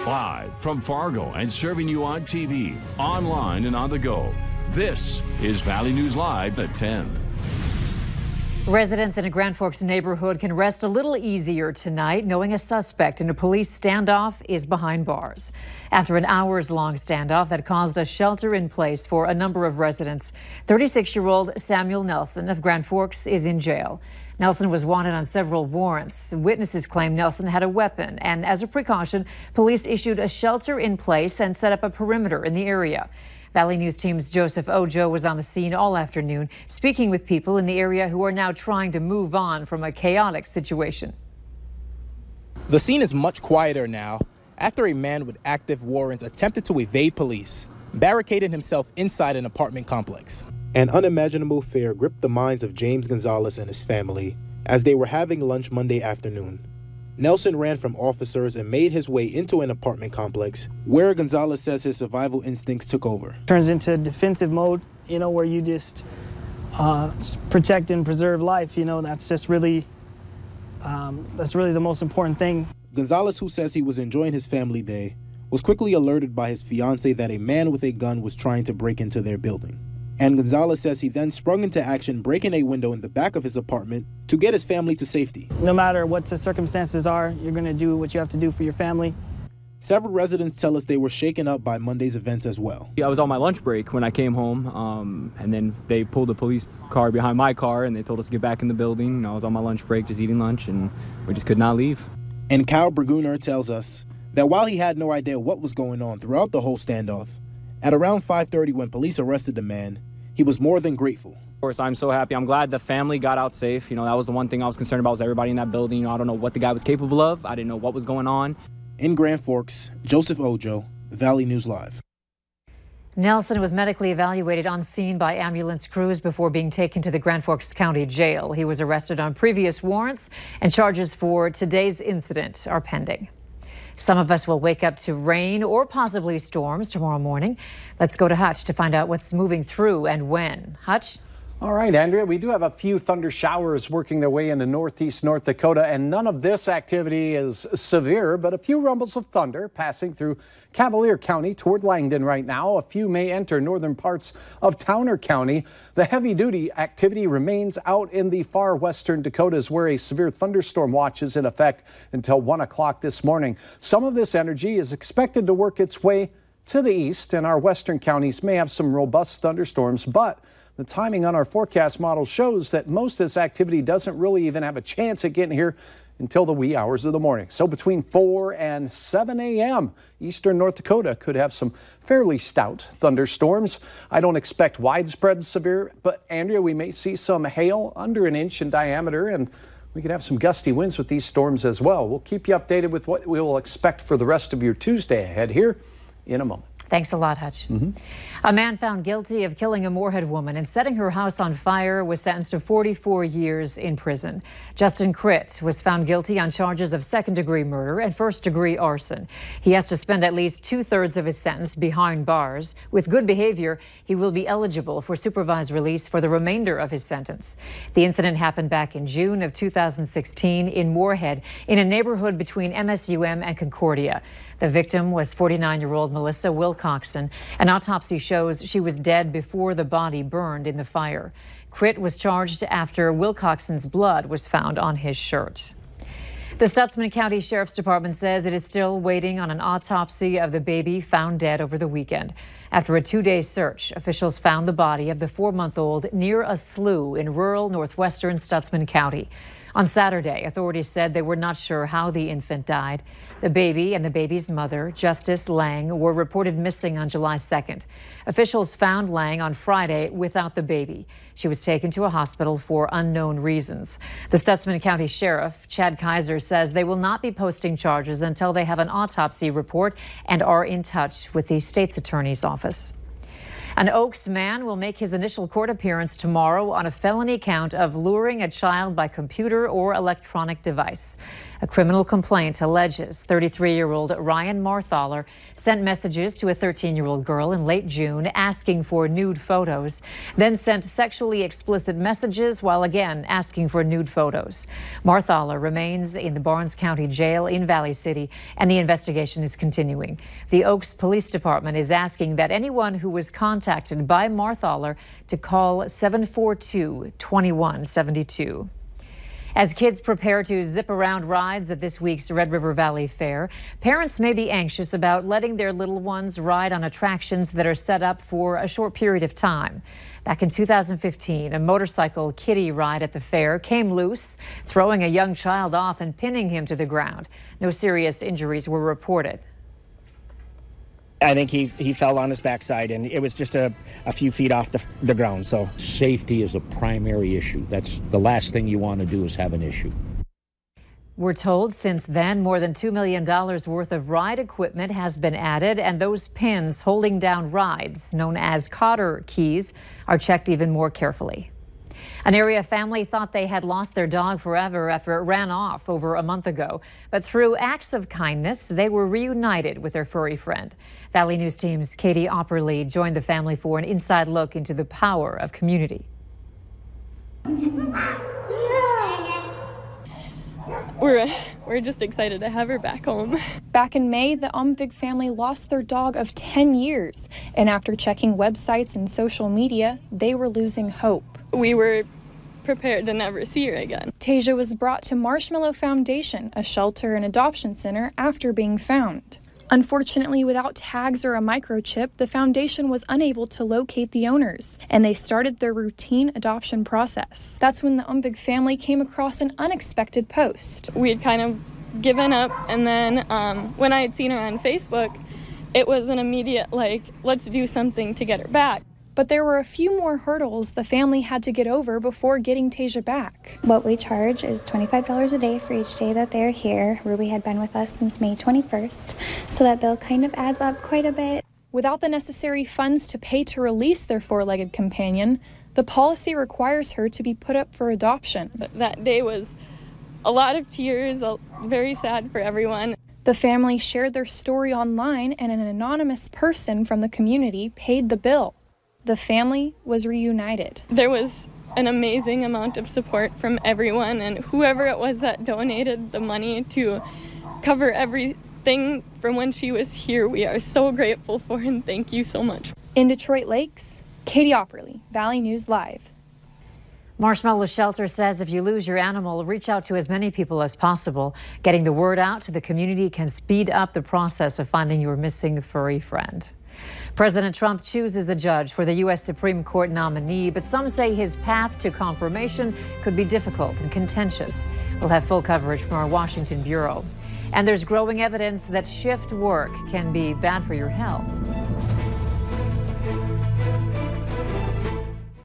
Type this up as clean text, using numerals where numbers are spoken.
Live from Fargo and serving you on TV, online, and on the go. This is Valley News Live at 10. Residents in a Grand Forks neighborhood can rest a little easier tonight knowing a suspect in a police standoff is behind bars. After an hours-long standoff that caused a shelter in place for a number of residents, 36-year-old Samuel Nelson of Grand Forks is in jail. Nelson was wanted on several warrants. Witnesses claim Nelson had a weapon, and as a precaution, police issued a shelter in place and set up a perimeter in the area. Valley News Team's Joseph Ojo was on the scene all afternoon, speaking with people in the area who are now trying to move on from a chaotic situation. The scene is much quieter now after a man with active warrants attempted to evade police, barricaded himself inside an apartment complex. An unimaginable fear gripped the minds of James Gonzalez and his family as they were having lunch Monday afternoon. Nelson ran from officers and made his way into an apartment complex where Gonzalez says his survival instincts took over. Turns into defensive mode, where you just protect and preserve life. That's just really, the most important thing. Gonzalez, who says he was enjoying his family day, was quickly alerted by his fiancee that a man with a gun was trying to break into their building. And Gonzalez says he then sprung into action, breaking a window in the back of his apartment to get his family to safety. No matter what the circumstances are, you're going to do what you have to do for your family. Several residents tell us they were shaken up by Monday's events as well. I was on my lunch break when I came home, and then they pulled a police car behind my car, and they told us to get back in the building. I was on my lunch break just eating lunch, and we just could not leave. And Kyle Berguner tells us that while he had no idea what was going on throughout the whole standoff, at around 5:30 when police arrested the man, he was more than grateful. Of course, I'm so happy. I'm glad the family got out safe. That was the one thing I was concerned about, was everybody in that building. I don't know what the guy was capable of. I didn't know what was going on. In Grand Forks, Joseph Ojo, Valley News Live. Nelson was medically evaluated on scene by ambulance crews before being taken to the Grand Forks County Jail. He was arrested on previous warrants, and charges for today's incident are pending. Some of us will wake up to rain or possibly storms tomorrow morning. Let's go to Hutch to find out what's moving through and when. Hutch? All right, Andrea, we do have a few thunder showers working their way into northeast North Dakota, and none of this activity is severe, but a few rumbles of thunder passing through Cavalier County toward Langdon right now. A few may enter northern parts of Towner County. The heavy-duty activity remains out in the far western Dakotas, where a severe thunderstorm watch is in effect until 1 o'clock this morning. Some of this energy is expected to work its way to the east, and our western counties may have some robust thunderstorms, but the timing on our forecast model shows that most of this activity doesn't really even have a chance at getting here until the wee hours of the morning. So between 4 and 7 a.m., eastern North Dakota could have some fairly stout thunderstorms. I don't expect widespread severe, but Andrea, we may see some hail under an inch in diameter, and we could have some gusty winds with these storms as well. We'll keep you updated with what we will expect for the rest of your Tuesday ahead here in a moment. Thanks a lot, Hutch. A man found guilty of killing a Moorhead woman and setting her house on fire was sentenced to 44 years in prison. Justin Critt was found guilty on charges of second-degree murder and first-degree arson. He has to spend at least 2/3 of his sentence behind bars. With good behavior, he will be eligible for supervised release for the remainder of his sentence. The incident happened back in June of 2016 in Moorhead, in a neighborhood between MSUM and Concordia. The victim was 49-year-old Melissa Wilcoxon. An autopsy shows she was dead before the body burned in the fire. Critt was charged after Wilcoxon's blood was found on his shirt. The Stutsman County Sheriff's Department says it is still waiting on an autopsy of the baby found dead over the weekend. After a 2-day search, officials found the body of the 4-month-old near a slough in rural northwestern Stutsman County. On Saturday, authorities said they were not sure how the infant died. The baby and the baby's mother, Justice Lang, were reported missing on July 2nd. Officials found Lang on Friday without the baby. She was taken to a hospital for unknown reasons. The Stutsman County Sheriff, Chad Kaiser, says they will not be posting charges until they have an autopsy report and are in touch with the state's attorney's office. An Oaks man will make his initial court appearance tomorrow on a felony count of luring a child by computer or electronic device. A criminal complaint alleges 33-year-old Ryan Marthaler sent messages to a 13-year-old girl in late June asking for nude photos, then sent sexually explicit messages while again asking for nude photos. Marthaler remains in the Barnes County Jail in Valley City, and the investigation is continuing. The Oaks Police Department is asking that anyone who was contacted by Marthaler to call 742-2172. As kids prepare to zip around rides at this week's Red River Valley Fair, parents may be anxious about letting their little ones ride on attractions that are set up for a short period of time. Back in 2015, a motorcycle kiddie ride at the fair came loose, throwing a young child off and pinning him to the ground. No serious injuries were reported. I think he fell on his backside, and it was just a few feet off the ground. So safety is a primary issue. That's the last thing you want to do, is have an issue. We're told since then more than $2 million worth of ride equipment has been added, and those pins holding down rides, known as cotter keys, are checked even more carefully. An area family thought they had lost their dog forever after it ran off over a month ago. But through acts of kindness, they were reunited with their furry friend. Valley News Team's Katie Opperly joined the family for an inside look into the power of community. We're just excited to have her back home. Back in May, the Omvig family lost their dog of 10 years. And after checking websites and social media, they were losing hope. We were prepared to never see her again. Tasia was brought to Marshmallow Foundation, a shelter and adoption center, after being found. Unfortunately, without tags or a microchip, the foundation was unable to locate the owners, and they started their routine adoption process. That's when the Omvig family came across an unexpected post. We had kind of given up, and then when I had seen her on Facebook, it was an immediate, let's do something to get her back. But there were a few more hurdles the family had to get over before getting Tasia back. What we charge is $25 a day for each day that they're here. Ruby had been with us since May 21st, so that bill kind of adds up quite a bit. Without the necessary funds to pay to release their four-legged companion, the policy requires her to be put up for adoption. That day was a lot of tears, very sad for everyone. The family shared their story online, and an anonymous person from the community paid the bill. The family was reunited. There was an amazing amount of support from everyone, and whoever it was that donated the money to cover everything from when she was here, we are so grateful for, and thank you so much. In Detroit Lakes, Katie Opperly, Valley News Live. Marshmallow Shelter says if you lose your animal, reach out to as many people as possible. Getting the word out to the community can speed up the process of finding your missing furry friend. President Trump chooses a judge for the U.S. Supreme Court nominee, but some say his path to confirmation could be difficult and contentious. We'll have full coverage from our Washington bureau. And there's growing evidence that shift work can be bad for your health.